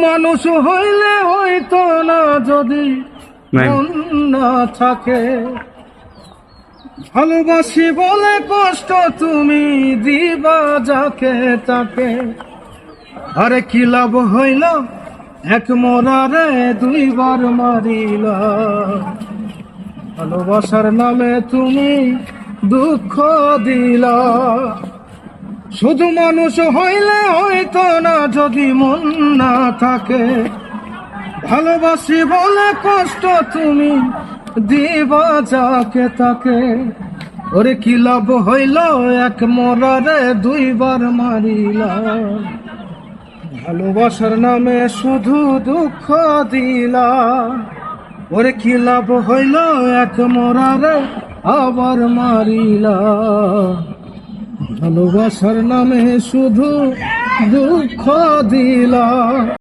মানুষ হইলে হইতো না যদি মন না থাকে, ভালোবাসি বলে কষ্ট তুমি দিবা যাকে তাকে। আরে কি লাভ হইল এক মরারে দুইবার মারিলা, ভালোবাসার নামে তুমি দুঃখ দিলা। শুধু মানুষ হইলে হইতো না যদি মন না থাকে, ভালোবাসি বলে কষ্ট তুমি দিবা যাকে তাকে। ওরে কি লাভ হইল এক মরারে দুইবার মারিলা, ভালোবাসার নামে শুধু দুঃখ দিলা। ওরে কি লাভ হইল এক মরারে আবার মারিলা, ভালোবাসার নামে শুধু দুঃখ দিলা।